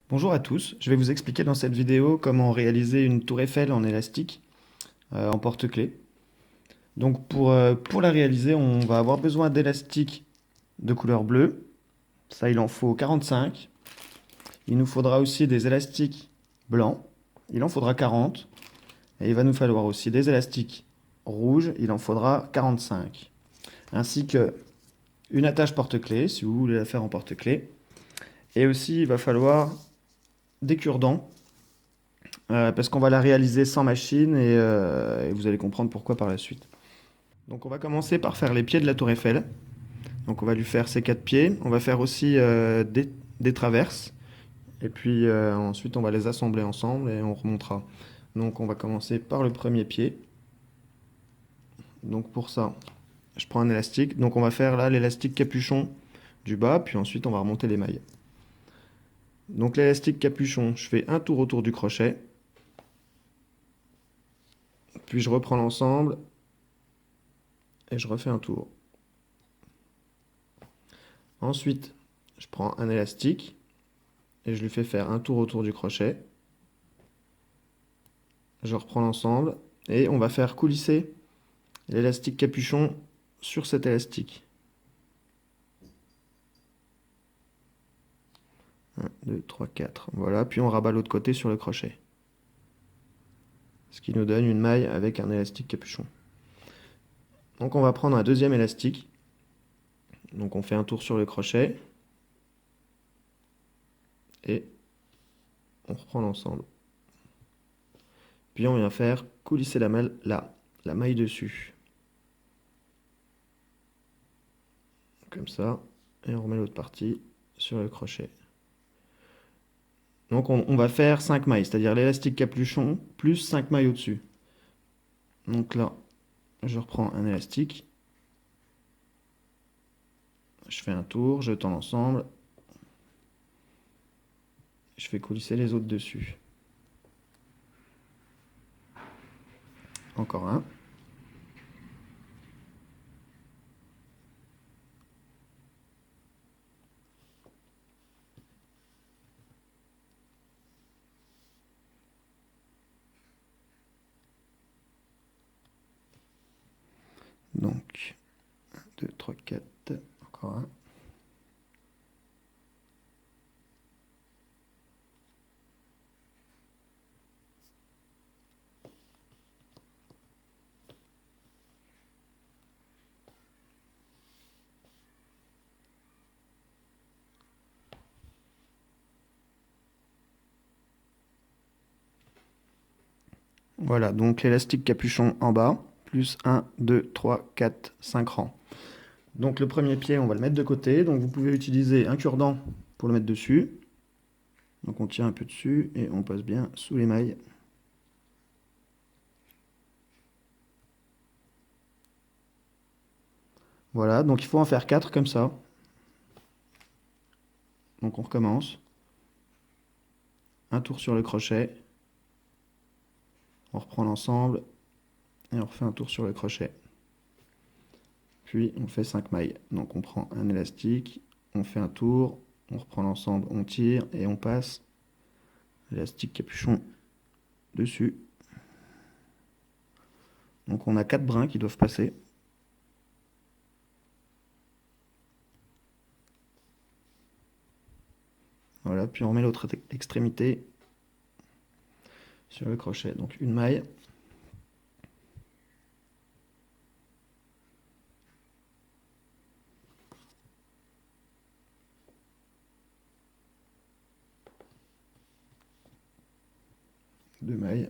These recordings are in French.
Bonjour à tous, je vais vous expliquer dans cette vidéo comment réaliser une tour Eiffel en élastique en porte-clés. Donc pour la réaliser, on va avoir besoin d'élastiques de couleur bleue, ça il en faut 45. Il nous faudra aussi des élastiques blancs, il en faudra 40. Et il va nous falloir aussi des élastiques rouges, il en faudra 45. Ainsi que une attache porte-clés, si vous voulez la faire en porte-clés. Et aussi il va falloir des cure-dents parce qu'on va la réaliser sans machine et vous allez comprendre pourquoi par la suite. Donc on va commencer par faire les pieds de la tour Eiffel. Donc on va lui faire ses quatre pieds. On va faire aussi des traverses. Et puis ensuite on va les assembler ensemble et on remontera. Donc on va commencer par le premier pied. Donc pour ça, je prends un élastique. Donc on va faire là l'élastique capuchon du bas, puis ensuite on va remonter les mailles. Donc l'élastique capuchon, je fais un tour autour du crochet. Puis je reprends l'ensemble et je refais un tour. Ensuite, je prends un élastique et je lui fais faire un tour autour du crochet. Je reprends l'ensemble et on va faire coulisser l'élastique capuchon sur cet élastique. 1, 2, 3, 4. Voilà, puis on rabat l'autre côté sur le crochet. Ce qui nous donne une maille avec un élastique capuchon. Donc on va prendre un deuxième élastique. Donc on fait un tour sur le crochet et on reprend l'ensemble. Puis on vient faire coulisser la maille là, la maille dessus. Comme ça. Et on remet l'autre partie sur le crochet. Donc on va faire 5 mailles, c'est-à-dire l'élastique capuchon plus 5 mailles au-dessus. Donc là, je reprends un élastique. Je fais un tour, je tends l'ensemble. Je fais coulisser les autres dessus. Encore un. Donc, 1, 2, 3, 4. Encore un. Voilà, donc l'élastique capuchon en bas, plus 1, 2, 3, 4, 5 rangs. Donc le premier pied, on va le mettre de côté. Donc vous pouvez utiliser un cure-dent pour le mettre dessus. Donc on tire un peu dessus et on passe bien sous les mailles. Voilà, donc il faut en faire 4 comme ça. Donc on recommence. Un tour sur le crochet. On reprend l'ensemble et on refait un tour sur le crochet. Puis on fait 5 mailles. Donc on prend un élastique, on fait un tour, on reprend l'ensemble, on tire et on passe l'élastique capuchon dessus. Donc on a 4 brins qui doivent passer. Voilà, puis on remet l'autre extrémité sur le crochet. Donc une maille. Deux mailles.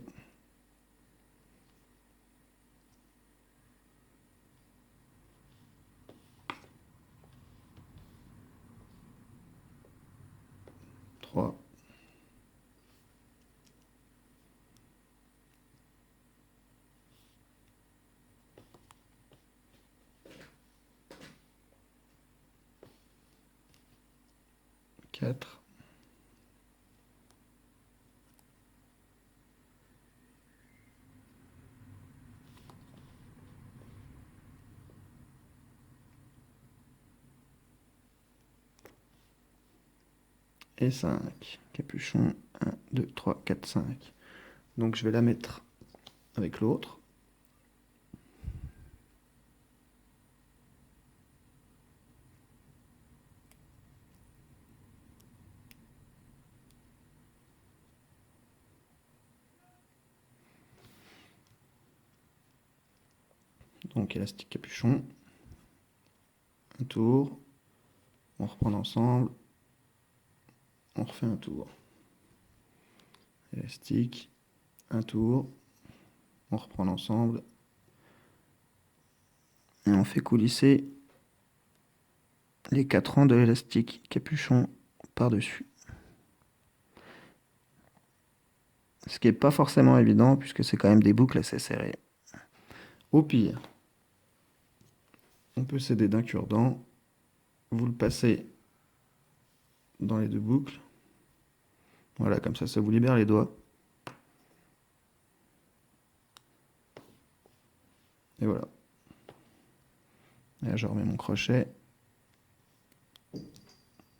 Trois. Quatre. et 5. Capuchon, 1, 2, 3, 4, 5. Donc je vais la mettre avec l'autre. Donc élastique capuchon, un tour, on reprend l'ensemble, on refait un tour. Élastique, un tour, on reprend l'ensemble, et on fait coulisser les 4 rangs de l'élastique capuchon par-dessus. Ce qui n'est pas forcément évident puisque c'est quand même des boucles assez serrées. Au pire, on peut s'aider d'un cure-dent, vous le passez dans les deux boucles. Voilà, comme ça vous libère les doigts. Et voilà. Et là, je remets mon crochet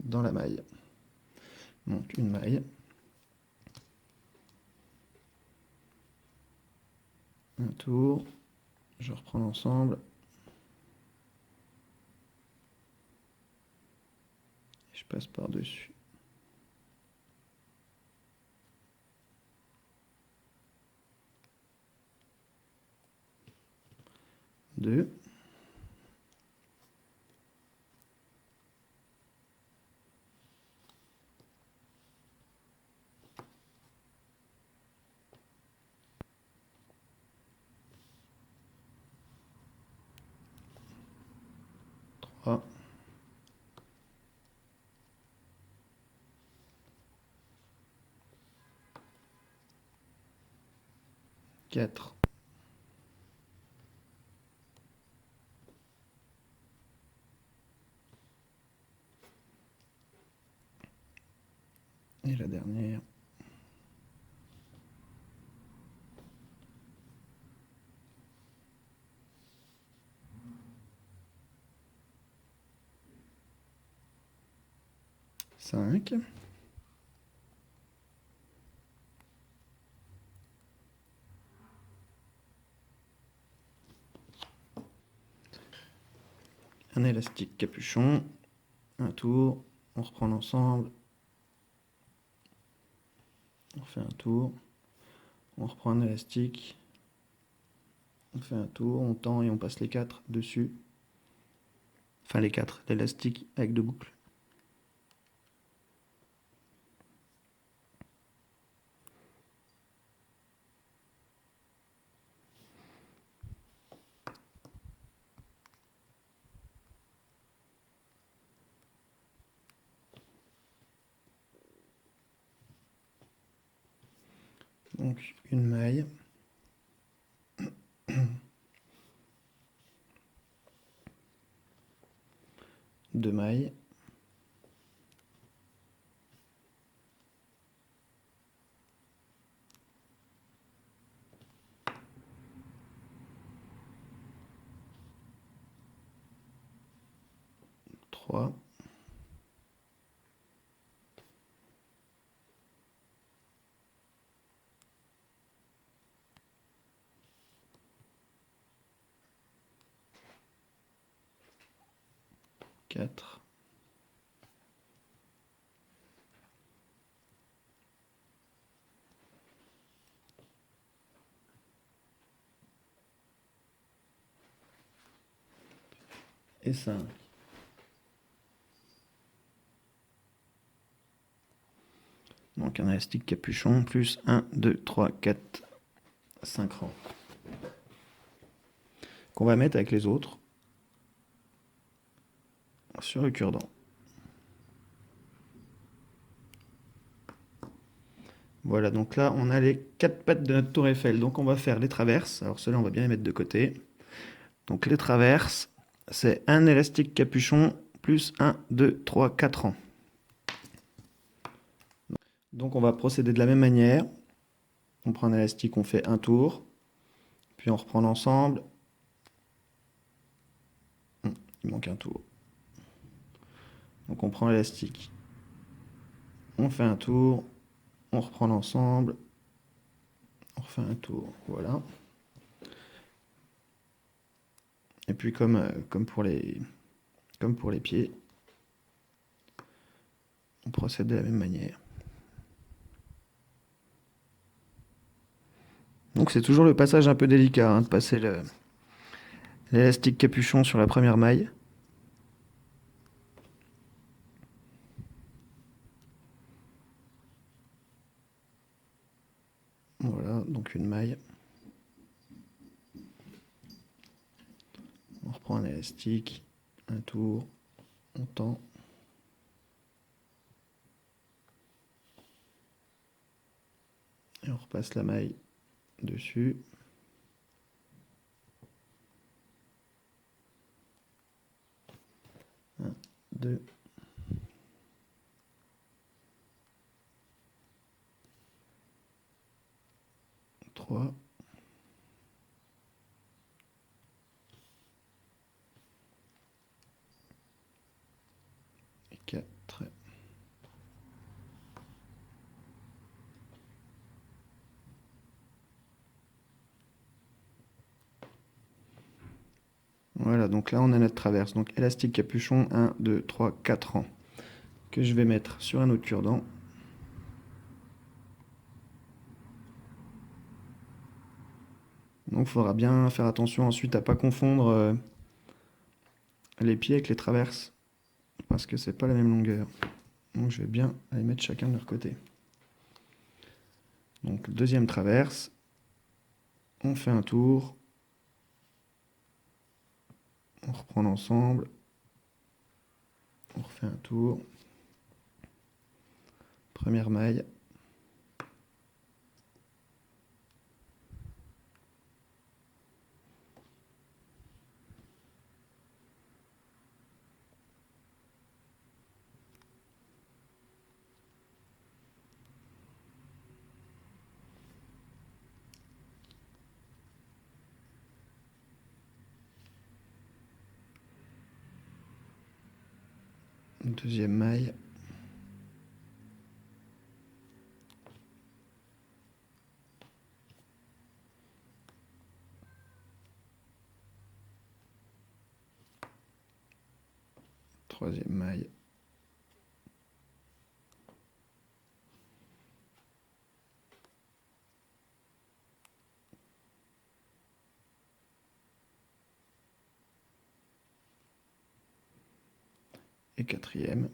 dans la maille. Donc une maille. Un tour. Je reprends l'ensemble. Je passe par-dessus. Deux. Trois. 4. Et la dernière. 5. Un élastique capuchon. Un tour. On reprend l'ensemble. On fait un tour. On reprend un élastique. On fait un tour. On tend et on passe les 4 dessus. Enfin les 4. L'élastique avec 2 boucles. Donc une maille. Deux mailles. Trois. 4. Et 5. Donc un élastique capuchon plus 1, 2, 3, 4, 5 rangs. Qu'on va mettre avec les autres sur le cure-dent. Voilà, donc là on a les 4 pattes de notre tour Eiffel. Donc on va faire les traverses. Alors ceux-là on va bien les mettre de côté. Donc les traverses, c'est un élastique capuchon plus 1, 2, 3, 4 rangs. Donc on va procéder de la même manière. On prend un élastique, on fait un tour. Puis on reprend l'ensemble. Il manque un tour. Donc on prend l'élastique. On fait un tour, on reprend l'ensemble, on refait un tour, voilà. Et puis comme pour les pieds, on procède de la même manière. Donc c'est toujours le passage un peu délicat, hein, de passer l'élastique capuchon sur la première maille. Voilà, donc une maille. On reprend un élastique, un tour, on tend. Et on repasse la maille dessus. Un, deux, trois. Et 4. Voilà, donc là on a notre traverse. Donc élastique capuchon, 1, 2, 3, 4 rangs. Que je vais mettre sur un autre cure-dent. Donc il faudra bien faire attention ensuite à ne pas confondre les pieds avec les traverses. Parce que c'est pas la même longueur. Donc je vais bien les mettre chacun de leur côté. Donc deuxième traverse. On fait un tour. On reprend l'ensemble. On refait un tour. Première maille. Deuxième maille. Troisième maille. Et quatrième.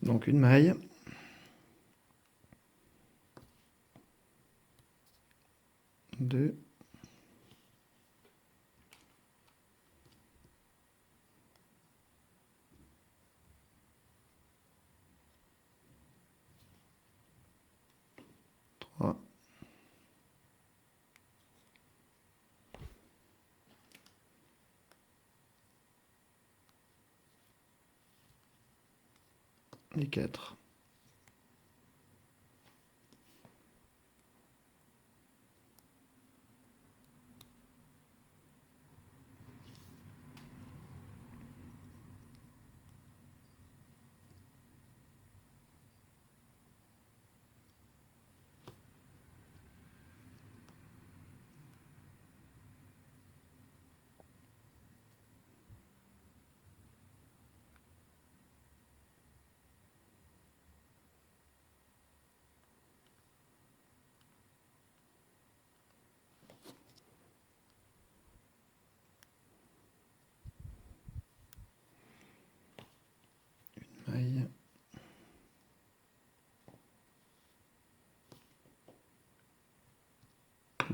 Donc une maille. 2. 3. Et 4.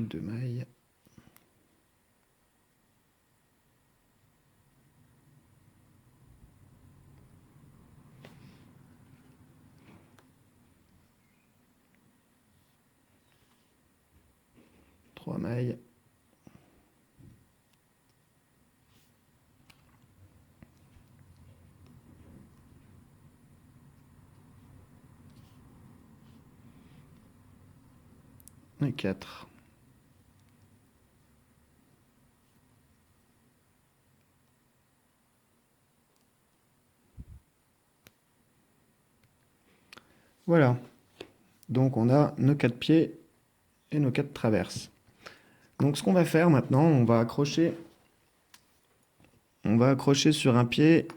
2 mailles. Trois mailles. Et 4. Voilà. Donc on a nos 4 pieds et nos 4 traverses. Donc ce qu'on va faire maintenant, on va accrocher sur un pied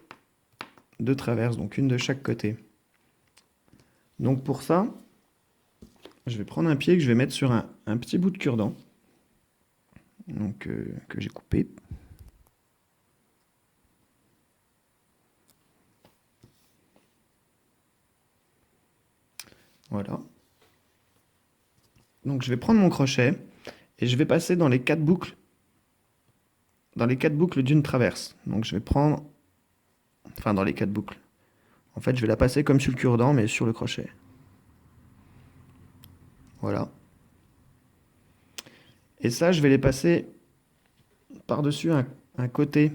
de traverse, donc une de chaque côté. Donc pour ça, je vais prendre un pied que je vais mettre sur un petit bout de cure-dent, donc, que j'ai coupé. Voilà. Donc je vais prendre mon crochet et je vais passer dans les 4 boucles, d'une traverse. Donc je vais prendre, enfin dans les 4 boucles. En fait, je vais la passer comme sur le cure-dent, mais sur le crochet. Voilà. Et ça, je vais les passer par-dessus un côté.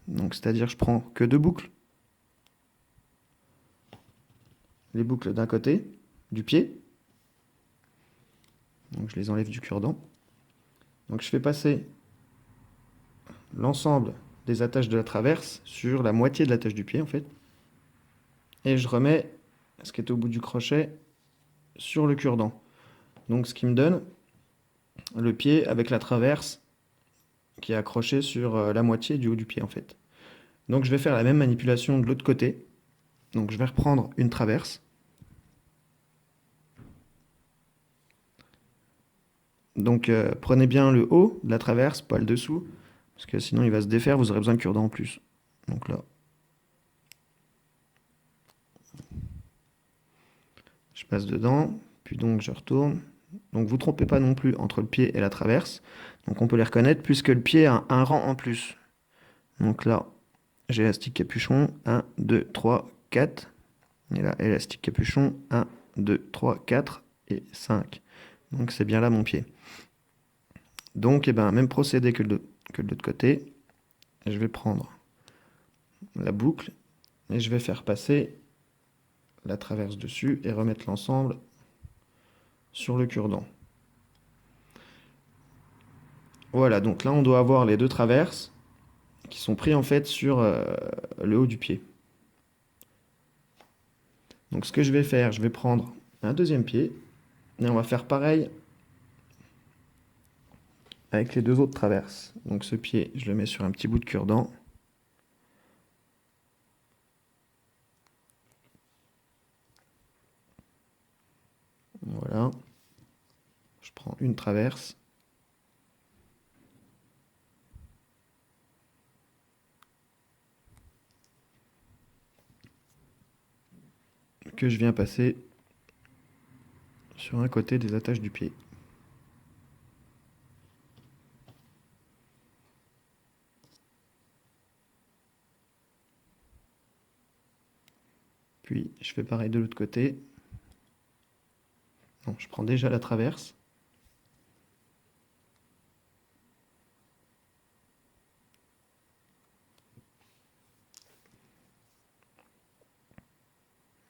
Donc c'est-à-dire je prends que 2 boucles. Les boucles d'un côté du pied. Donc je les enlève du cure-dent. Donc je fais passer l'ensemble des attaches de la traverse sur la moitié de l'attache du pied en fait. Et je remets ce qui est au bout du crochet sur le cure-dent. Donc ce qui me donne le pied avec la traverse qui est accrochée sur la moitié du haut du pied en fait. Donc je vais faire la même manipulation de l'autre côté. Donc je vais reprendre une traverse. Donc prenez bien le haut de la traverse, pas le dessous, parce que sinon il va se défaire, vous aurez besoin de cure-dent en plus. Donc là, je passe dedans, puis donc je retourne. Donc vous ne trompez pas non plus entre le pied et la traverse. Donc on peut les reconnaître puisque le pied a un rang en plus. Donc là, j'ai élastique capuchon, 1, 2, 3, 4. Et là, élastique capuchon, 1, 2, 3, 4 et 5. Donc c'est bien là mon pied. Donc eh ben, même procédé que de l'autre côté. Je vais prendre la boucle et je vais faire passer la traverse dessus et remettre l'ensemble sur le cure-dent. Voilà, donc là on doit avoir les 2 traverses qui sont pris en fait sur le haut du pied. Donc ce que je vais faire, je vais prendre un deuxième pied et on va faire pareil avec les 2 autres traverses. Donc ce pied, je le mets sur un petit bout de cure-dent. Voilà. Je prends une traverse. Que je viens passer sur un côté des attaches du pied. Puis je fais pareil de l'autre côté. Non, je prends déjà la traverse.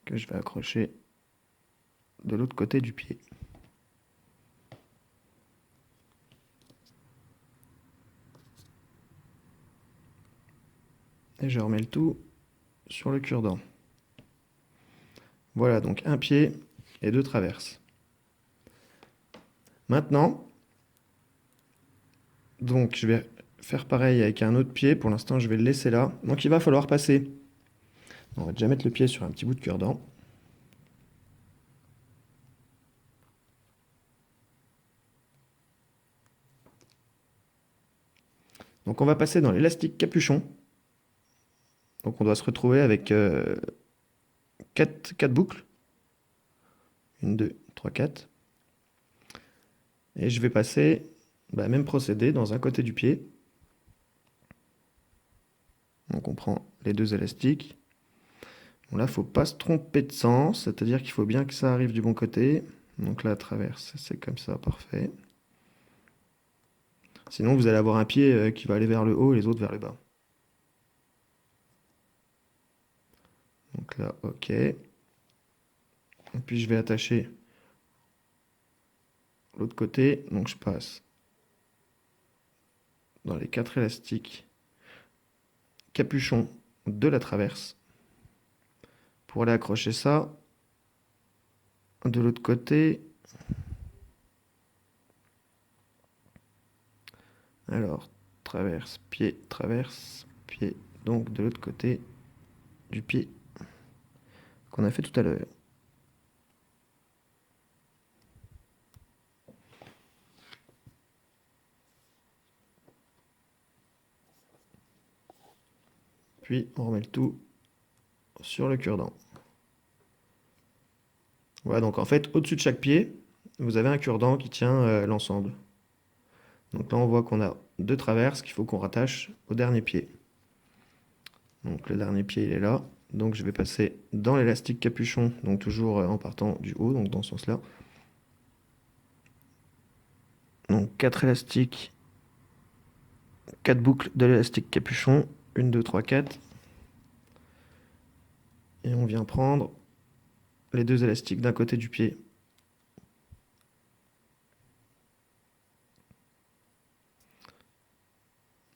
Que je vais accrocher de l'autre côté du pied. Et je remets le tout sur le cure-dent. Voilà, donc un pied et 2 traverses. Maintenant, donc je vais faire pareil avec un autre pied. Pour l'instant, je vais le laisser là. Donc il va falloir passer. On va déjà mettre le pied sur un petit bout de cure-dent. Donc on va passer dans l'élastique capuchon. Donc on doit se retrouver avec 4 boucles. 1, 2, 3, 4. Et je vais passer Même procédé dans un côté du pied. Donc on prend les deux élastiques. Bon, là, il ne faut pas se tromper de sens, c'est-à-dire qu'il faut bien que ça arrive du bon côté. Donc là, traverse, c'est comme ça, parfait. Sinon, vous allez avoir un pied qui va aller vers le haut et les autres vers le bas. Donc là, ok. Et puis je vais attacher l'autre côté. Donc je passe dans les 4 élastiques capuchon de la traverse pour aller accrocher ça de l'autre côté. Alors, traverse, pied, donc de l'autre côté du pied qu'on a fait tout à l'heure. Puis on remet le tout sur le cure-dent. Voilà, donc en fait, au-dessus de chaque pied, vous avez un cure-dent qui tient l'ensemble. Donc là, on voit qu'on a 2 traverses qu'il faut qu'on rattache au dernier pied. Donc le dernier pied, il est là. Donc je vais passer dans l'élastique capuchon, donc toujours en partant du haut, donc dans ce sens-là. Donc 4 élastiques, 4 boucles de l'élastique capuchon, 1, 2, 3, 4. Et on vient prendre les 2 élastiques d'un côté du pied.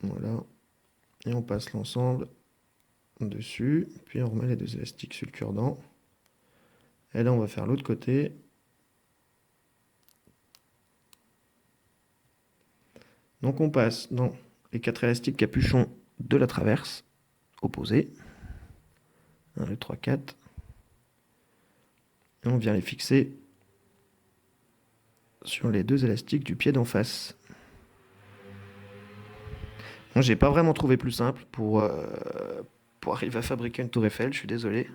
Voilà. Et on passe l'ensemble dessus, puis on remet les 2 élastiques sur le cure-dent. Et là, on va faire l'autre côté. Donc on passe dans les 4 élastiques capuchons de la traverse opposée. 1, 2, 3, 4. Et on vient les fixer sur les 2 élastiques du pied d'en face. Bon, j'ai pas vraiment trouvé plus simple pour arriver à fabriquer une tour Eiffel, je suis désolé.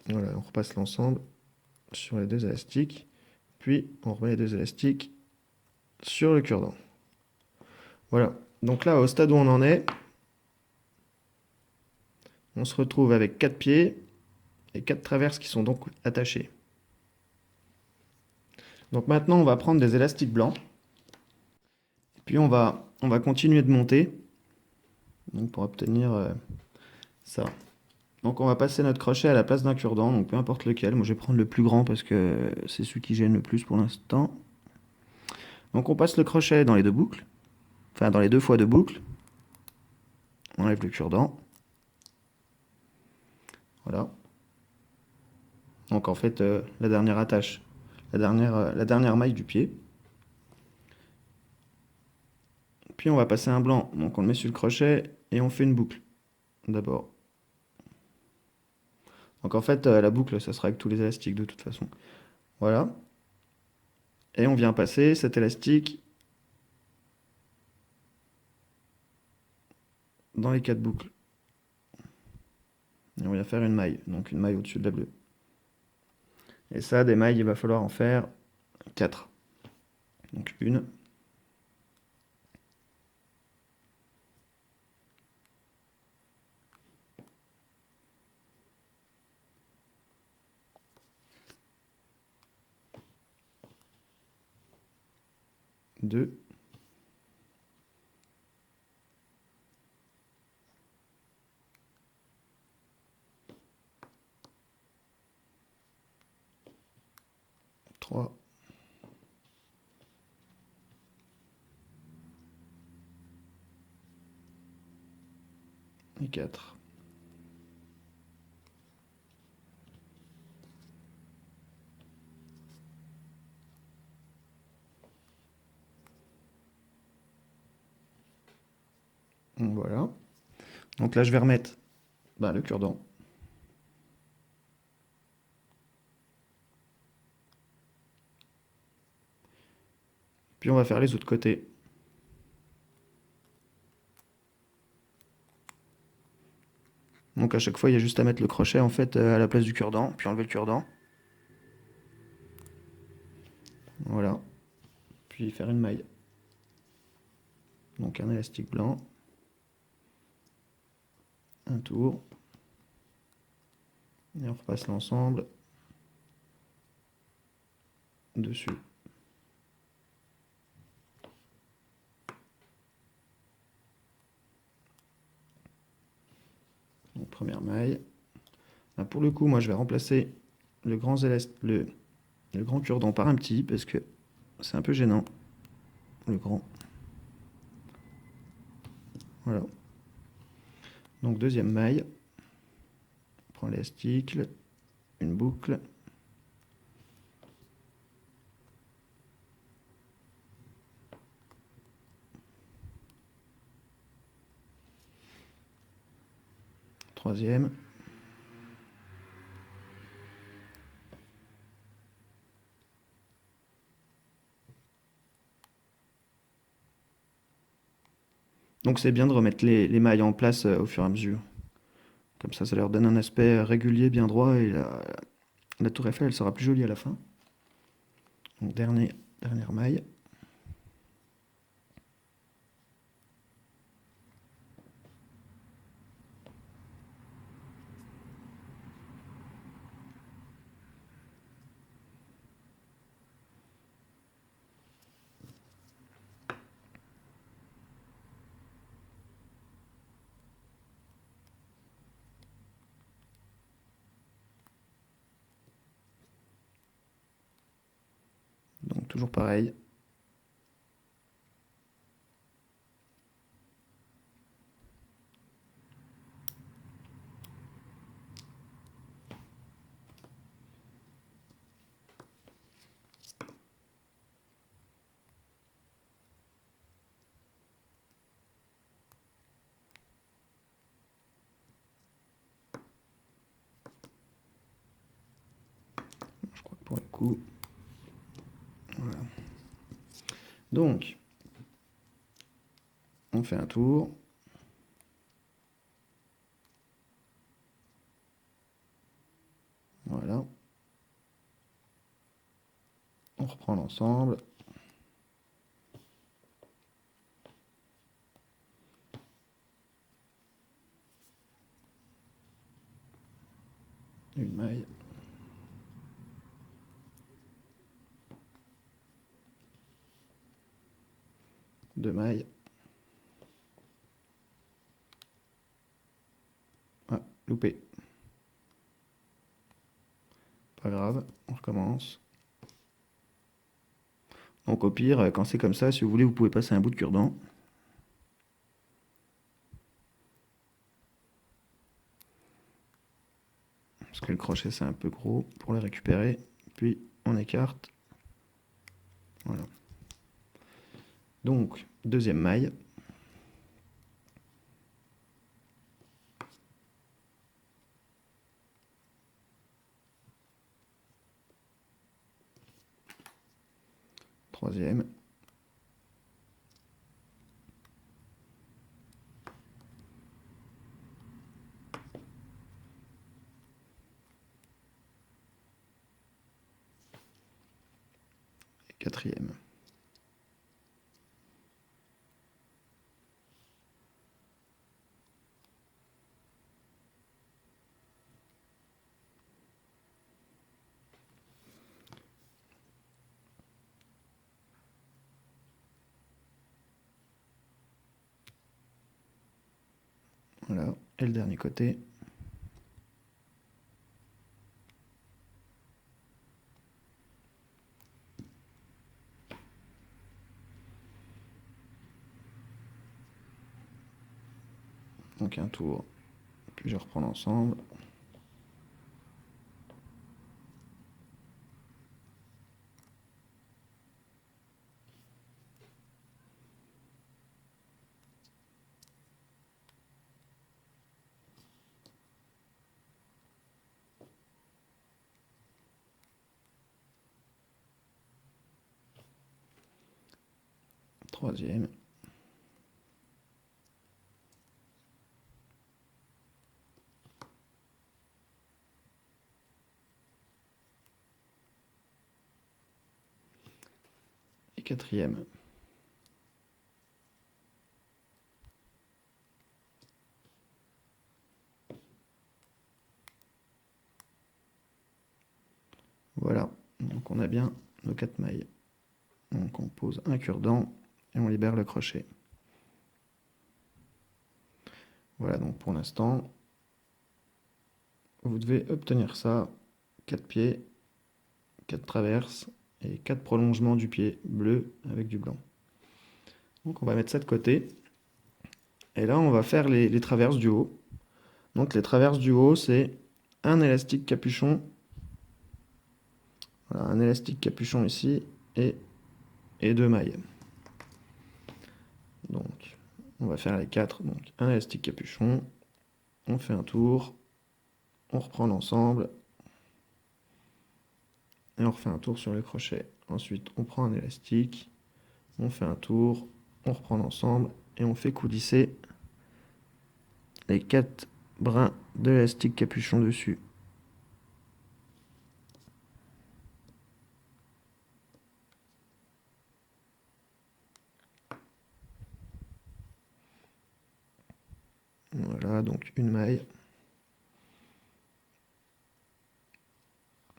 Voilà, on repasse l'ensemble sur les 2 élastiques, puis on remet les 2 élastiques sur le cure-dent. Voilà, donc là, au stade où on en est, on se retrouve avec 4 pieds et 4 traverses qui sont donc attachées. Donc maintenant, on va prendre des élastiques blancs, puis on va continuer de monter donc pour obtenir ça. Donc on va passer notre crochet à la place d'un cure-dent, donc peu importe lequel. Moi je vais prendre le plus grand parce que c'est celui qui gêne le plus pour l'instant. Donc on passe le crochet dans les 2 boucles, enfin dans les 2 fois 2 boucles. On enlève le cure-dent. Voilà. Donc en fait la dernière attache, la dernière maille du pied. Puis on va passer un blanc, donc on le met sur le crochet et on fait une boucle d'abord. Donc en fait la boucle ça sera avec tous les élastiques de toute façon. Voilà. Et on vient passer cet élastique dans les 4 boucles. Et on vient faire une maille, donc une maille au-dessus de la bleue. Et ça, des mailles, il va falloir en faire 4. Donc une, deux, trois, et 4. Voilà. Donc là, je vais remettre le cure-dent. Puis on va faire les autres côtés. Donc à chaque fois, il y a juste à mettre le crochet en fait à la place du cure-dent, puis enlever le cure-dent. Voilà. Puis faire une maille. Donc un élastique blanc. Un tour. Et on repasse l'ensemble dessus. Donc, première maille. Là, pour le coup, moi je vais remplacer le grand, le grand cure-dent par un petit parce que c'est un peu gênant. Le grand. Voilà. Donc deuxième maille. On prend l'élastique, une boucle. Troisième. Donc c'est bien de remettre les mailles en place au fur et à mesure. Comme ça leur donne un aspect régulier, bien droit, et la tour Eiffel, elle sera plus jolie à la fin. Donc dernière maille. Donc toujours pareil. Je crois que pour le coup... Voilà. Donc, on fait un tour. Voilà. On reprend l'ensemble. Une maille. Deux mailles. Ah, loupé. Pas grave, on recommence. Donc au pire, quand c'est comme ça, si vous voulez, vous pouvez passer un bout de cure-dent. Parce que le crochet c'est un peu gros pour le récupérer. Puis on écarte. Voilà. Donc, deuxième maille. Troisième. Et quatrième. Voilà. Et le dernier côté. Donc un tour. Puis je reprends l'ensemble. Troisième. quatrième. Voilà, donc on a bien nos 4 mailles. Donc on pose un cure-dent et on libère le crochet. Voilà, donc pour l'instant, vous devez obtenir ça, 4 pieds, 4 traverses et 4 prolongements du pied bleu avec du blanc. Donc on va mettre ça de côté. Et là, on va faire les traverses du haut. Donc les traverses du haut, c'est un élastique capuchon. Voilà, un élastique capuchon ici et 2 mailles. Donc on va faire les 4. Donc un élastique capuchon, on fait un tour, on reprend l'ensemble et on refait un tour sur le crochet. Ensuite, on prend un élastique, on fait un tour, on reprend l'ensemble et on fait coulisser les 4 brins de l'élastique capuchon dessus. Voilà, donc une maille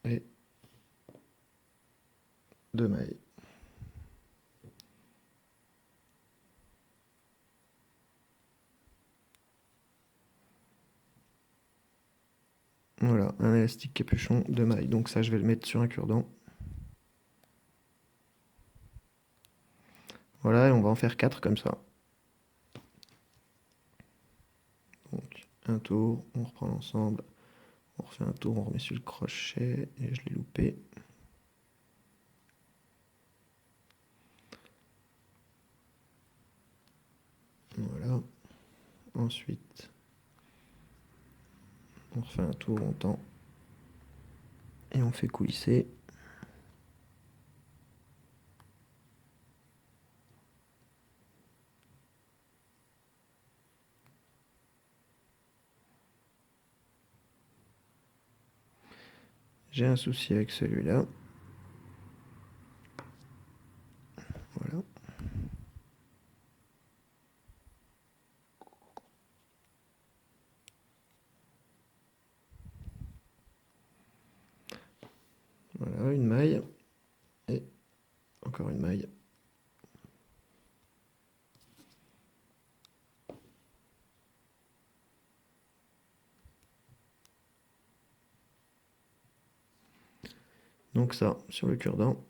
et 2 mailles. Voilà, un élastique capuchon, 2 mailles. Donc ça, je vais le mettre sur un cure-dent. Voilà, et on va en faire 4 comme ça. Donc un tour, on reprend l'ensemble, on refait un tour, on remet sur le crochet, et je l'ai loupé. Voilà. Ensuite, on refait un tour, on tend, et on fait coulisser. J'ai un souci avec celui-là. Voilà. Voilà, une maille, et encore une maille. Donc ça, sur le cure-dent.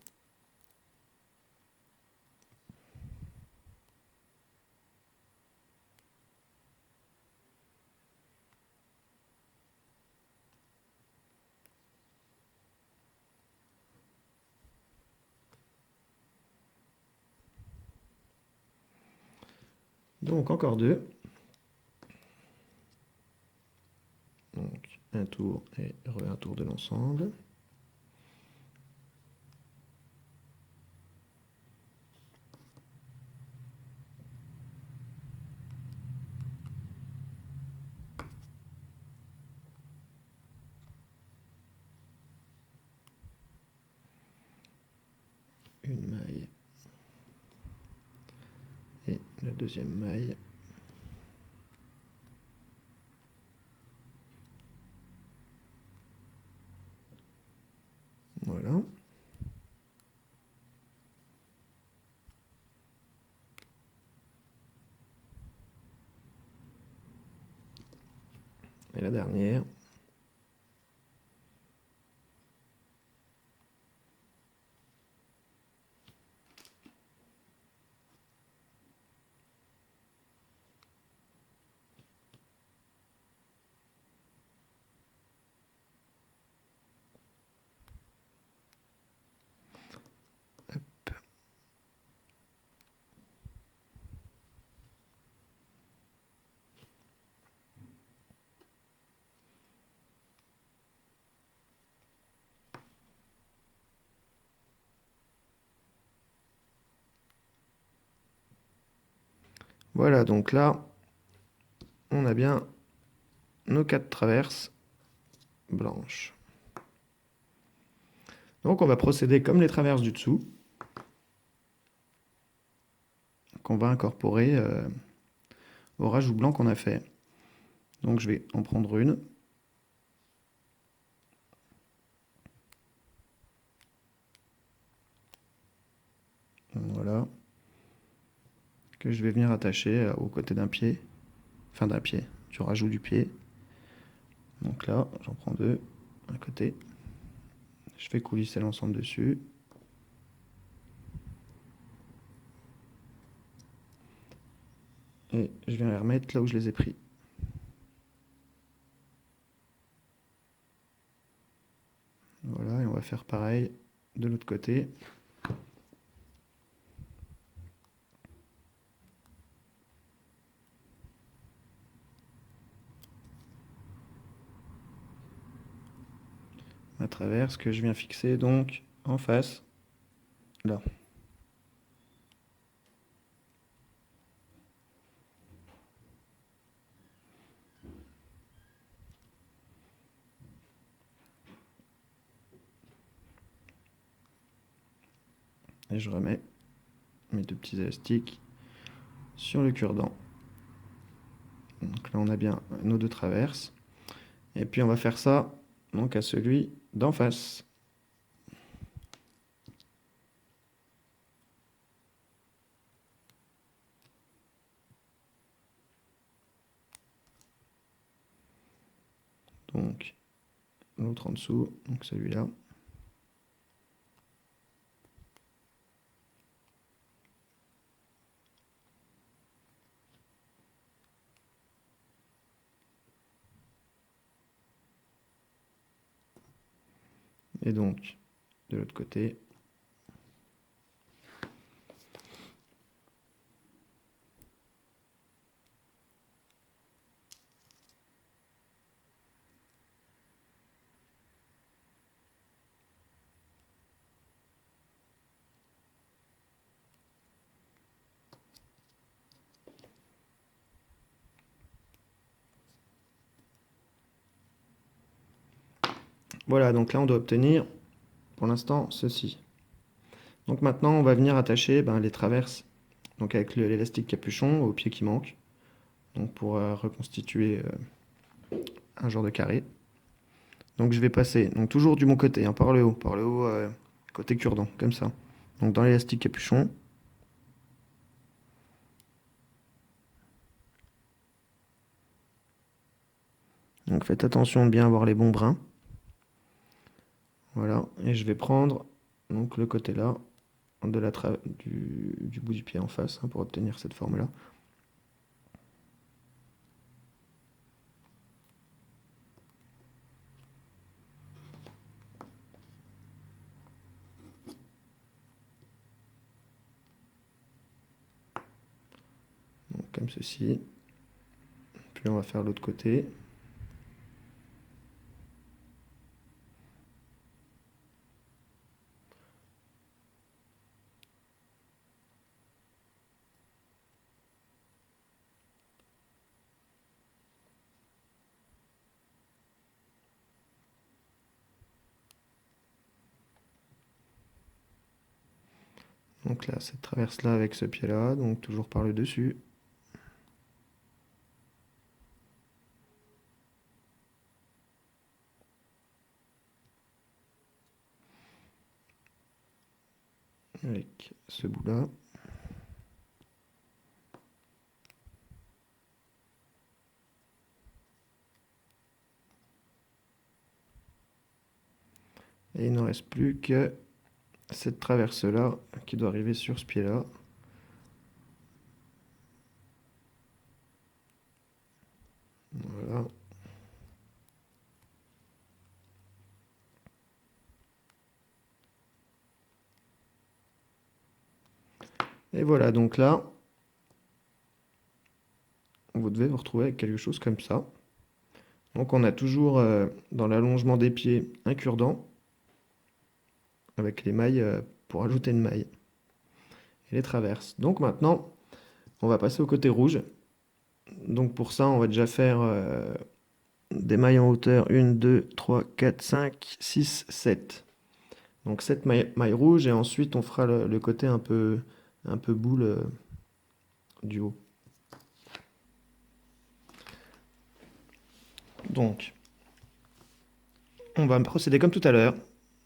Donc encore 2. Donc un tour et un tour de l'ensemble. Une maille et la deuxième maille. Voilà. Et la dernière. Hop. Voilà, donc là, on a bien nos 4 traverses blanches. Donc on va procéder comme les traverses du dessous. qu'on va incorporer au rajout blanc qu'on a fait. Donc je vais en prendre une. Voilà. Que je vais venir attacher au côté d'un pied. Enfin d'un pied, du rajout du pied. Donc là, j'en prends deux, à côté. Je fais coulisser l'ensemble dessus. Et je viens les remettre là où je les ai pris. Voilà, et on va faire pareil de l'autre côté. À travers ce que je viens fixer donc en face, là. Et je remets mes deux petits élastiques sur le cure-dent. Donc là on a bien nos deux traverses. Et puis on va faire ça donc à celui d'en face. Donc l'autre en dessous, donc celui-là. Et donc de l'autre côté. Voilà, donc là on doit obtenir pour l'instant ceci. Donc maintenant on va venir attacher les traverses donc avec l'élastique capuchon au pied qui manque. Donc pour reconstituer un genre de carré. Donc je vais passer, donc toujours du bon côté, hein, par le haut, côté cure-dent, comme ça. Donc dans l'élastique capuchon. Donc faites attention de bien avoir les bons brins. Voilà, et je vais prendre donc le côté là de du bout du pied en face hein, pour obtenir cette forme-là. Donc, comme ceci. Puis on va faire l'autre côté. Donc là, cette traverse-là avec ce pied-là, donc toujours par le dessus. Avec ce bout-là. Et il ne reste plus que cette traverse-là qui doit arriver sur ce pied-là. Voilà. Et voilà, donc là, vous devez vous retrouver avec quelque chose comme ça. Donc on a toujours dans l'allongement des pieds un cure-dent avec les mailles pour ajouter une maille et les traverses. Donc maintenant, on va passer au côté rouge. Donc pour ça, on va déjà faire des mailles en hauteur 1, 2, 3, 4, 5, 6, 7. Donc 7 mailles rouges et ensuite on fera le côté un peu boule du haut. Donc, on va procéder comme tout à l'heure.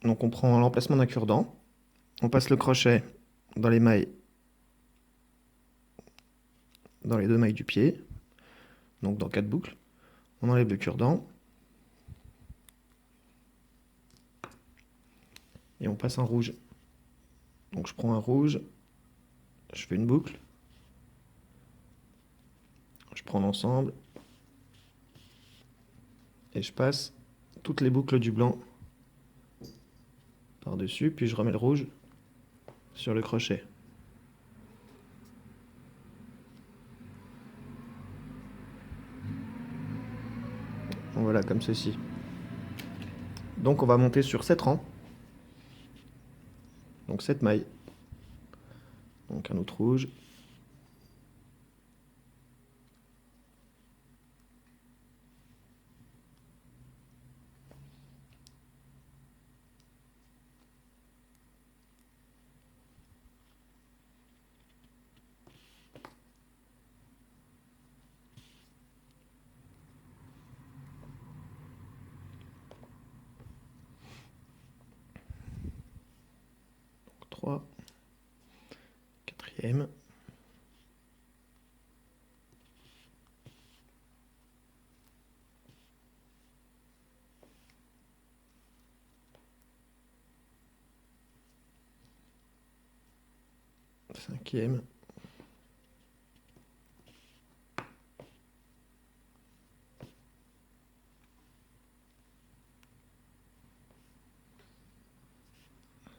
Donc on prend l'emplacement d'un cure-dent, on passe le crochet dans les mailles, dans les deux mailles du pied, donc dans 4 boucles. On enlève le cure-dent et on passe en rouge. Donc je prends un rouge, je fais une boucle, je prends l'ensemble et je passe toutes les boucles du blanc par-dessus, puis je remets le rouge sur le crochet. Voilà, comme ceci. Donc on va monter sur 7 rangs, donc 7 mailles. Donc un autre rouge. Donc 3, quatrième. Cinquième.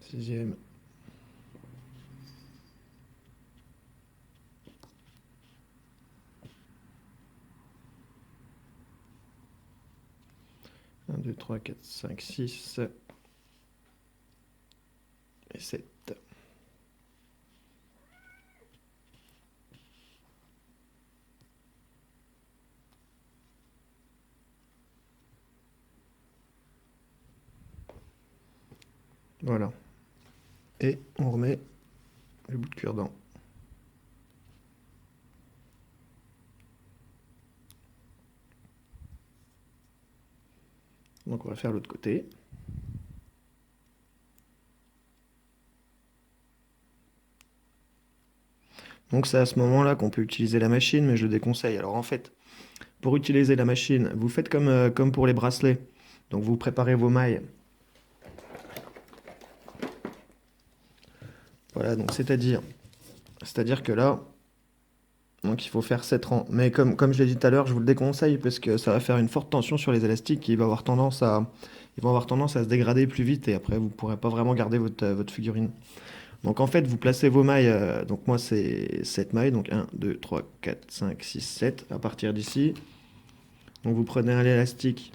Sixième. Un, 2, 3, 4, 5, 6 et 7. Voilà. Et on remet le bout de cure-dent. Donc on va faire l'autre côté. Donc c'est à ce moment-là qu'on peut utiliser la machine, mais je le déconseille. Alors en fait, pour utiliser la machine, vous faites comme pour les bracelets. Donc vous préparez vos mailles. Voilà, donc c'est-à-dire que là, donc il faut faire 7 rangs. Mais comme je l'ai dit tout à l'heure, je vous le déconseille parce que ça va faire une forte tension sur les élastiques et ils vont avoir tendance à se dégrader plus vite et après vous ne pourrez pas vraiment garder votre figurine. Donc en fait, vous placez vos mailles, donc moi c'est 7 mailles, donc 1, 2, 3, 4, 5, 6, 7 à partir d'ici. Donc vous prenez un élastique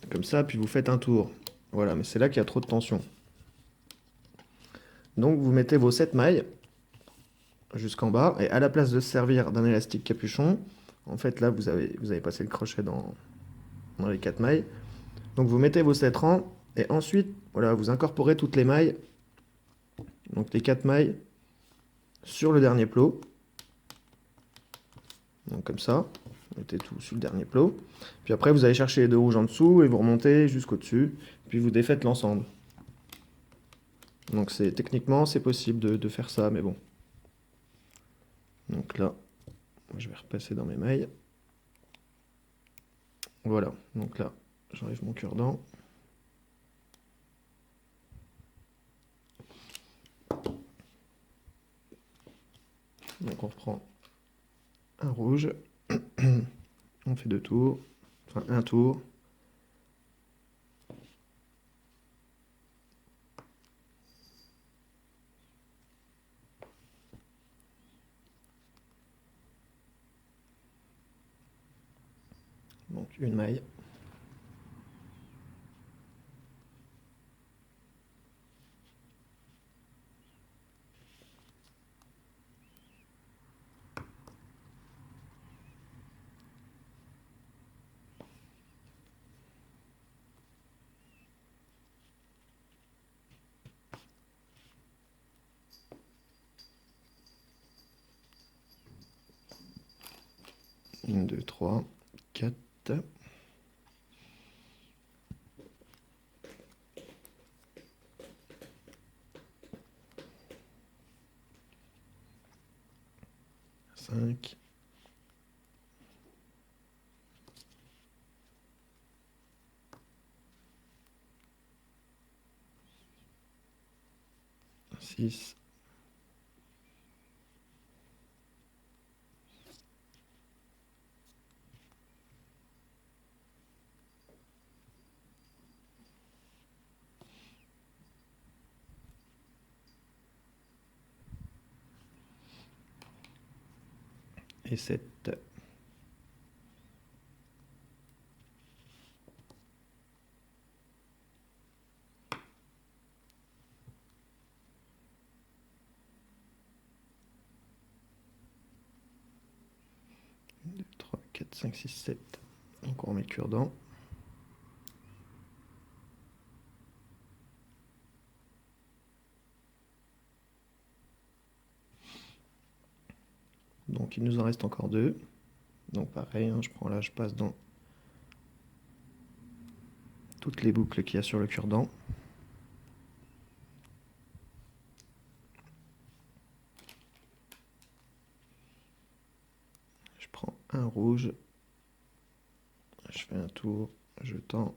comme ça, puis vous faites un tour. Voilà, mais c'est là qu'il y a trop de tension. Donc vous mettez vos 7 mailles jusqu'en bas, et à la place de se servir d'un élastique capuchon, en fait là vous avez passé le crochet dans les 4 mailles. Donc vous mettez vos 7 rangs, et ensuite voilà, vous incorporez toutes les mailles, donc les 4 mailles, sur le dernier plot. Donc comme ça, vous mettez tout sur le dernier plot. Puis après vous allez chercher les deux rouges en dessous, et vous remontez jusqu'au dessus, puis vous défaites l'ensemble. Donc techniquement c'est possible de faire ça, mais bon. Donc là, je vais repasser dans mes mailles. Voilà, donc là, j'enlève mon cure-dent. Donc on reprend un rouge. On fait 2 tours, enfin un tour. Donc une maille. 1, 2, 3, 4. 5. 6. 7. 2, 3, 4, 5, 6, 7. Donc on remet le cure-dent. Donc il nous en reste encore 2. Donc pareil, hein, je prends là, je passe dans toutes les boucles qu'il y a sur le cure-dent. Je prends un rouge, je fais un tour, je tends.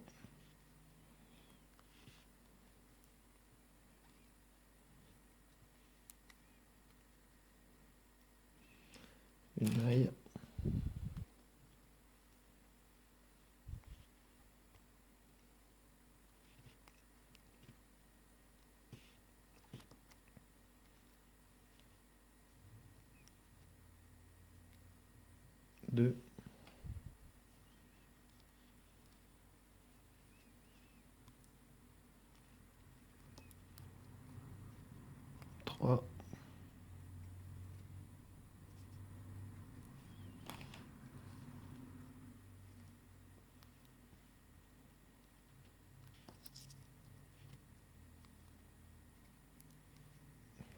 Une maille. Deux. 3.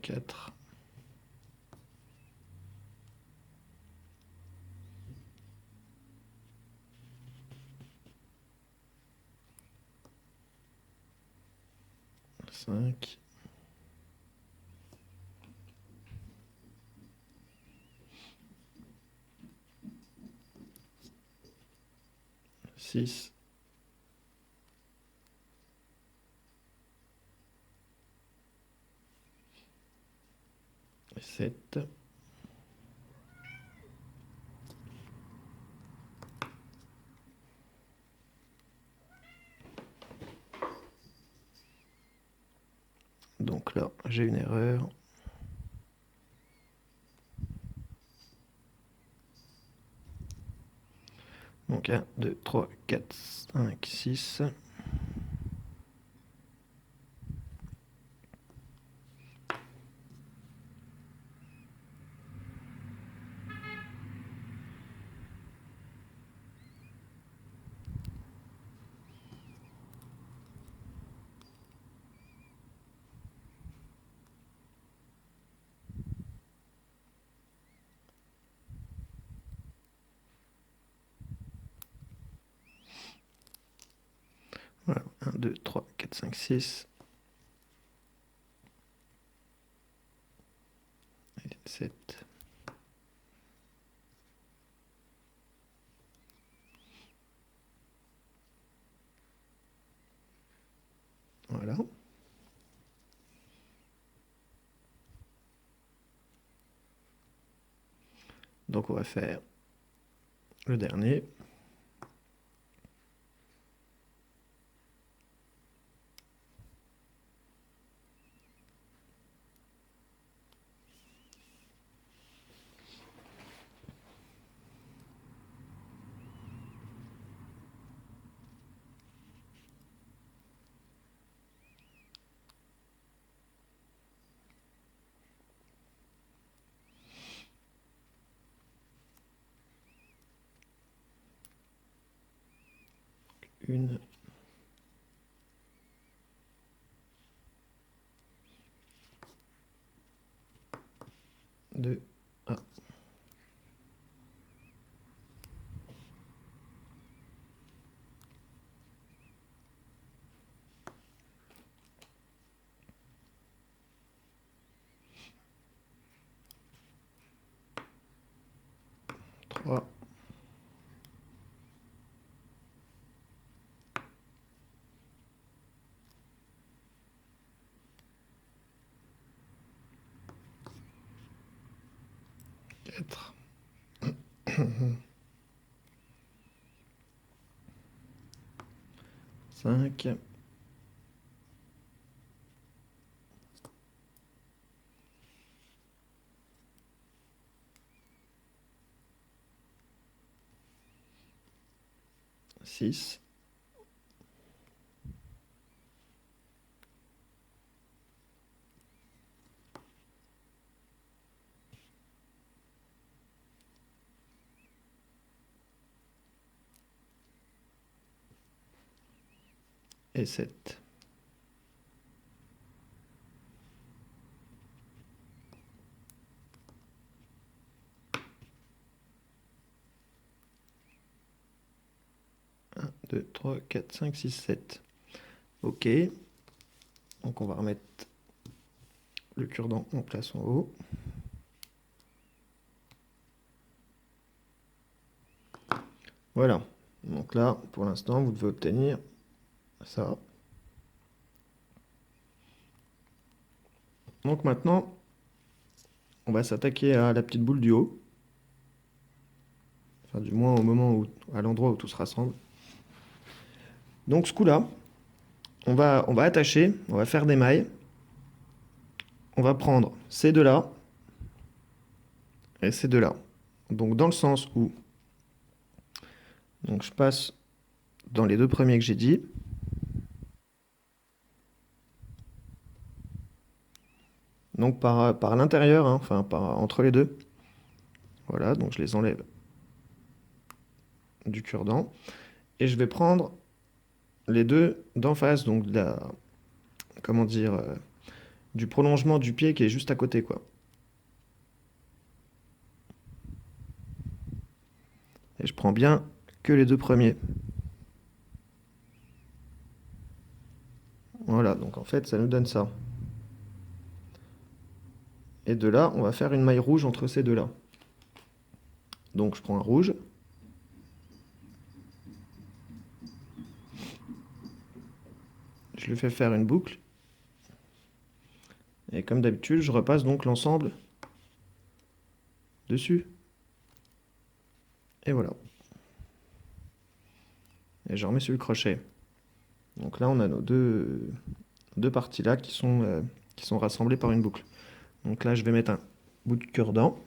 4. 5. 6. 7. 'Donc là, j'ai une erreur. Donc 1, 2, 3, 4, 5, 6. Voilà, 1, 2, 3, 4, 5, 6. 7. Voilà. Donc on va faire le dernier. Une. 2. Ah. 3, 4, 5, 6, et 7. Un, 2, 3, 4, 5, 6, 7. Ok. Donc on va remettre le cure-dent en place en haut. Voilà. Donc là, pour l'instant, vous devez obtenir ça. Donc maintenant, on va s'attaquer à la petite boule du haut. Enfin, du moins au moment où, à l'endroit où tout se rassemble. Donc ce coup-là, on va attacher, on va faire des mailles. On va prendre ces deux-là et ces deux-là. Donc dans le sens où donc je passe dans les deux premiers que j'ai dit. Donc par l'intérieur, hein, enfin entre les deux. Voilà, donc je les enlève du cure-dent. Et je vais prendre les deux d'en face, donc de la, comment dire, du prolongement du pied qui est juste à côté, quoi. Et je prends bien que les deux premiers. Voilà, donc en fait, ça nous donne ça. Et de là, on va faire une maille rouge entre ces deux-là. Donc je prends un rouge. Je lui fais faire une boucle. Et comme d'habitude, je repasse donc l'ensemble dessus. Et voilà. Et je remets sur le crochet. Donc là, on a nos deux parties là qui sont rassemblées par une boucle. Donc là, je vais mettre un bout de cure-dent.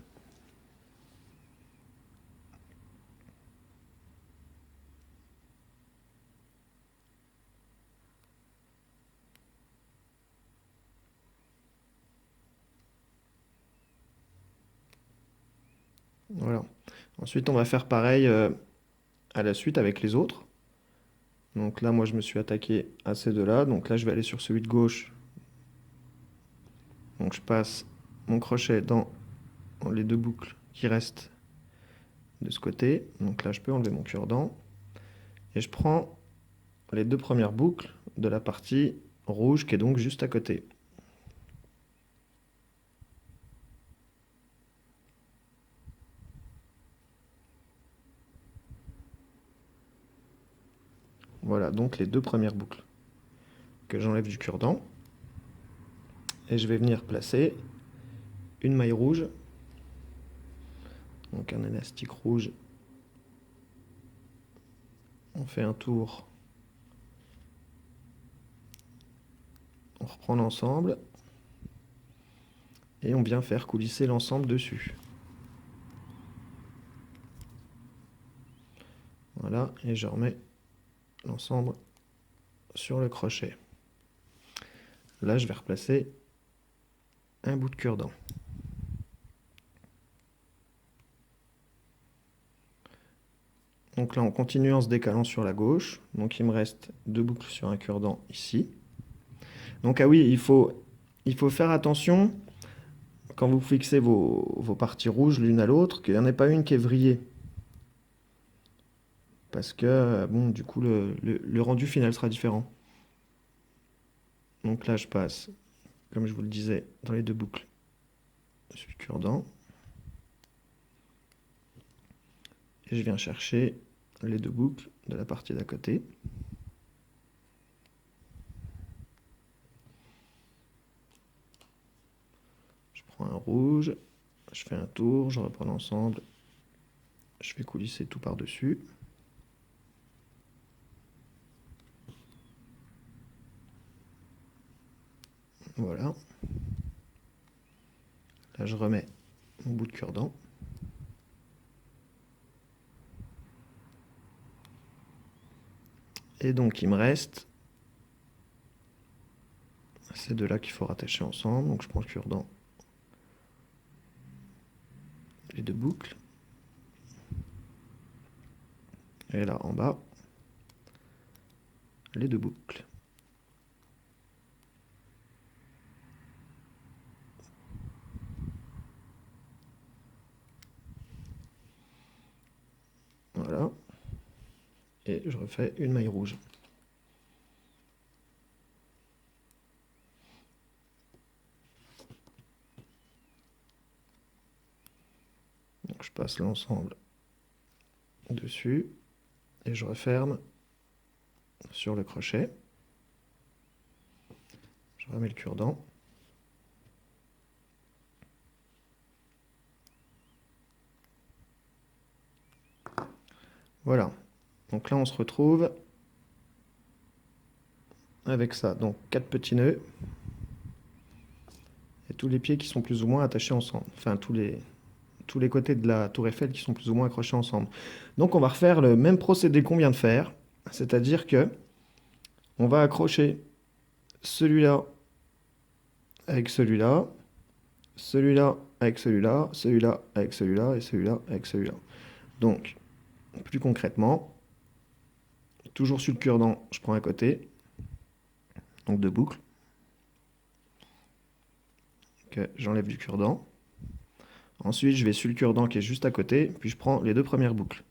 Voilà. Ensuite, on va faire pareil à la suite avec les autres. Donc là, moi, je me suis attaqué à ces deux-là. Donc là, je vais aller sur celui de gauche. Donc je passe mon crochet dans les deux boucles qui restent de ce côté. Donc là, je peux enlever mon cure-dent. Et je prends les deux premières boucles de la partie rouge qui est donc juste à côté. Voilà, donc les deux premières boucles que j'enlève du cure-dent. Et je vais venir placer une maille rouge. Donc un élastique rouge. On fait un tour. On reprend l'ensemble. Et on vient faire coulisser l'ensemble dessus. Voilà, et je remets l'ensemble sur le crochet. Là, je vais replacer un bout de cure-dent. Donc là, on continue en se décalant sur la gauche. Donc il me reste deux boucles sur un cure-dent ici. Donc ah oui, il faut faire attention quand vous fixez vos parties rouges l'une à l'autre, qu'il n'y en ait pas une qui est vrillée. Parce que, bon, du coup, le rendu final sera différent. Donc là, je passe, comme je vous le disais, dans les deux boucles sur le cure-dent. et je viens chercher les deux boucles de la partie d'à côté. Je prends un rouge, je fais un tour, je reprends l'ensemble, je fais coulisser tout par-dessus. Voilà. Là, je remets mon bout de cure-dent. Et donc, il me reste ces deux-là qu'il faut rattacher ensemble. Donc, je prends le cure-dent, les deux boucles. Et là, en bas, les deux boucles. Voilà. Et je refais une maille rouge. Donc, je passe l'ensemble dessus et je referme sur le crochet. Je remets le cure-dent. Voilà. Donc là, on se retrouve avec ça. Donc 4 petits nœuds et tous les pieds qui sont plus ou moins attachés ensemble. Enfin, tous les côtés de la tour Eiffel qui sont plus ou moins accrochés ensemble. Donc on va refaire le même procédé qu'on vient de faire. C'est-à-dire que on va accrocher celui-là avec celui-là, celui-là avec celui-là, celui-là avec celui-là et celui-là avec celui-là. Donc, plus concrètement, toujours sur le cure-dent, je prends un côté, donc deux boucles, que j'enlève du cure-dent. Ensuite, je vais sur le cure-dent qui est juste à côté, puis je prends les deux premières boucles.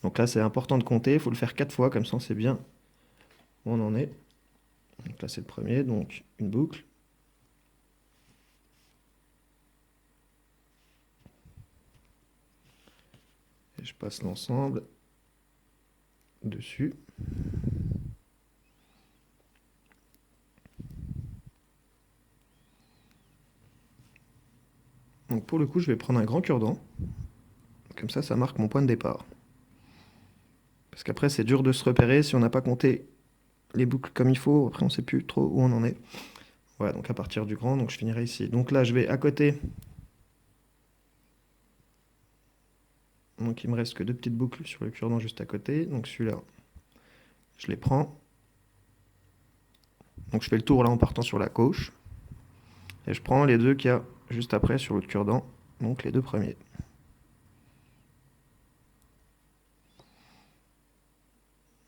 Donc là, c'est important de compter, il faut le faire 4 fois, comme ça on sait bien où on en est. Donc là, c'est le premier, donc une boucle. Et je passe l'ensemble dessus. Donc pour le coup, je vais prendre un grand cure-dent. Comme ça marque mon point de départ. Parce qu'après, c'est dur de se repérer si on n'a pas compté les boucles comme il faut. Après, on ne sait plus trop où on en est. Voilà, donc à partir du grand, donc je finirai ici. Donc là, je vais à côté. Donc il me reste que deux petites boucles sur le cure-dent juste à côté. Donc celui-là, je les prends. Donc je fais le tour là en partant sur la gauche. Et je prends les deux qu'il y a juste après sur l'autre cure-dent. Donc les deux premiers.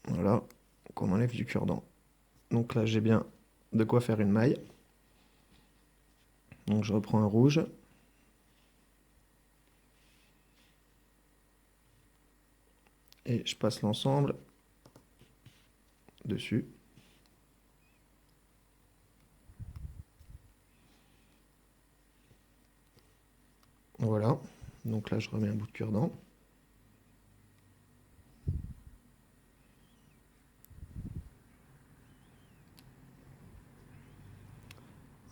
Voilà, qu'on enlève du cure-dent. Donc là, j'ai bien de quoi faire une maille. Donc je reprends un rouge. Et je passe l'ensemble dessus. Voilà. Donc là, je remets un bout de cure-dent.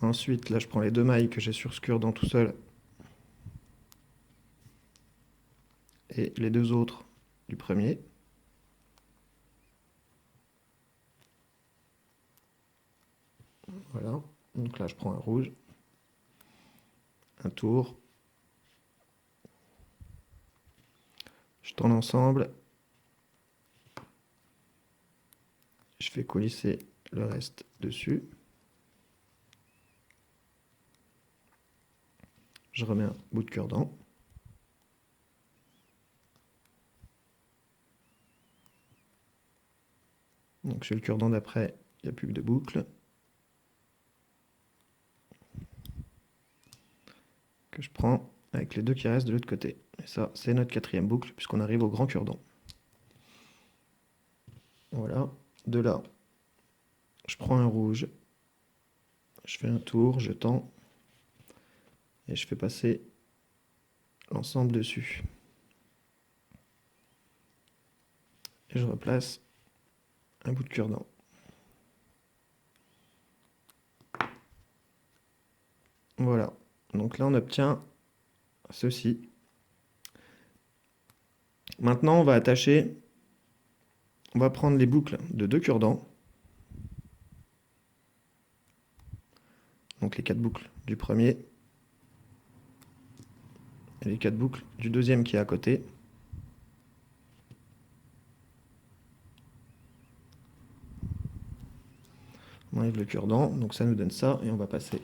Ensuite, là, je prends les deux mailles que j'ai sur ce cure-dent tout seul. Et les deux autres du premier. Voilà. Donc là, je prends un rouge. Un tour. Je tends l'ensemble. Je fais coulisser le reste dessus. Je remets un bout de cure-dent. Donc sur le cure-dent d'après, il n'y a plus que deux boucles. Que je prends avec les deux qui restent de l'autre côté. Et ça, c'est notre quatrième boucle, puisqu'on arrive au grand cure-dent. Voilà. De là, je prends un rouge. Je fais un tour, je tends. Et je fais passer l'ensemble dessus. Et je replace un bout de cure-dent. Voilà, donc là on obtient ceci. Maintenant on va attacher, on va prendre les boucles de 2 cure-dents. Donc les 4 boucles du premier et les 4 boucles du deuxième qui est à côté. On enlève le cure-dent, donc ça nous donne ça, et on va passer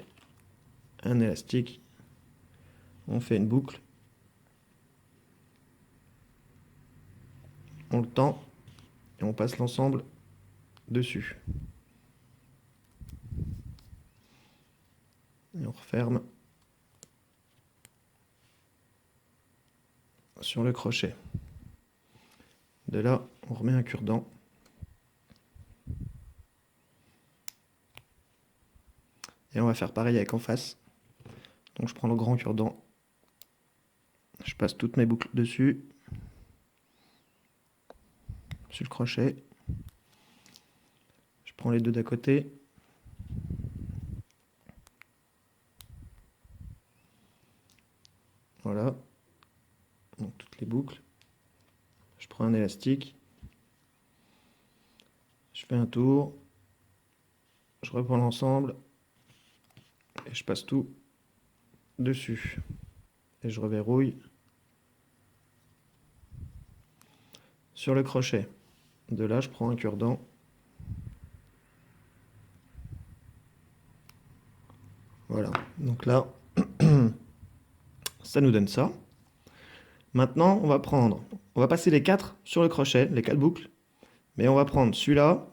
un élastique. On fait une boucle. On le tend et on passe l'ensemble dessus. Et on referme sur le crochet. De là, on remet un cure-dent. Et on va faire pareil avec en face. Donc je prends le grand cure-dent. Je passe toutes mes boucles dessus. Sur le crochet. Je prends les deux d'à côté. Voilà. Donc toutes les boucles. Je prends un élastique. Je fais un tour. Je reprends l'ensemble. Et je passe tout dessus. Et je reverrouille sur le crochet. De là, je prends un cure-dent. Voilà. Donc là, ça nous donne ça. Maintenant, on va passer les 4 sur le crochet, les 4 boucles. Mais on va prendre celui-là,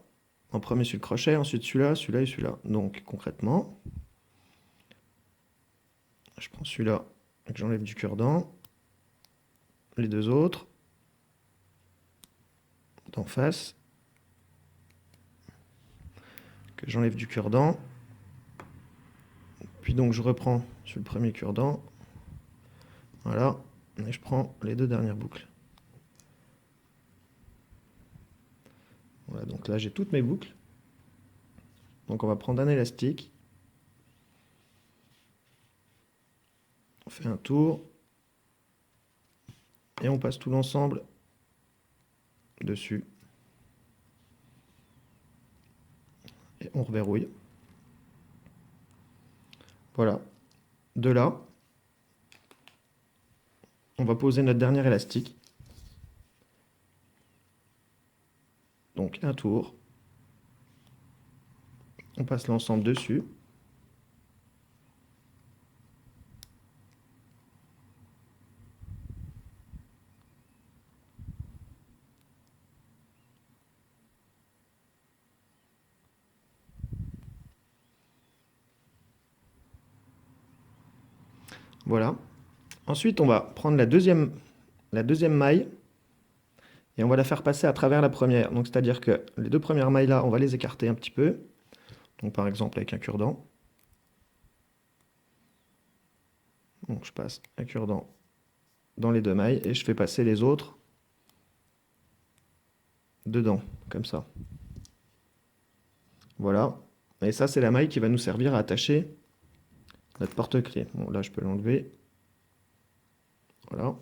en premier sur le crochet, ensuite celui-là, celui-là et celui-là. Donc concrètement, je prends celui-là et que j'enlève du cure-dent. Les deux autres, d'en face, que j'enlève du cure-dent. Puis donc je reprends sur le premier cure-dent. Voilà. Et je prends les deux dernières boucles. Voilà, donc là j'ai toutes mes boucles. Donc on va prendre un élastique. On fait un tour. Et on passe tout l'ensemble dessus. Et on reverrouille. Voilà. De là, on va poser notre dernier élastique. Donc un tour. On passe l'ensemble dessus. Voilà. Ensuite, on va prendre la deuxième maille et on va la faire passer à travers la première. Donc, c'est-à-dire que les deux premières mailles là, on va les écarter un petit peu. Donc, par exemple, avec un cure-dent. Donc, je passe un cure-dent dans les deux mailles et je fais passer les autres dedans, comme ça. Voilà. Et ça, c'est la maille qui va nous servir à attacher notre porte-clés. Bon, là, je peux l'enlever. Voilà.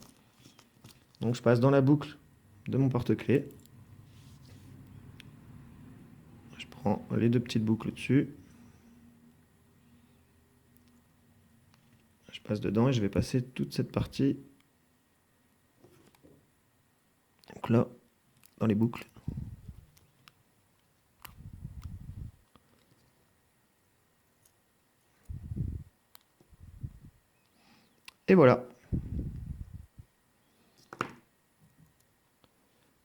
Donc, je passe dans la boucle de mon porte-clés. Je prends les deux petites boucles dessus. Je passe dedans et je vais passer toute cette partie. Donc là, dans les boucles. Et voilà.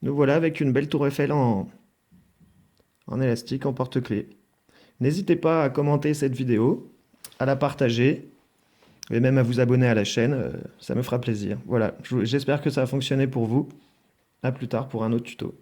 Nous voilà avec une belle tour Eiffel en élastique, en porte-clés. N'hésitez pas à commenter cette vidéo, à la partager et même à vous abonner à la chaîne, ça me fera plaisir. Voilà, j'espère que ça a fonctionné pour vous. À plus tard pour un autre tuto.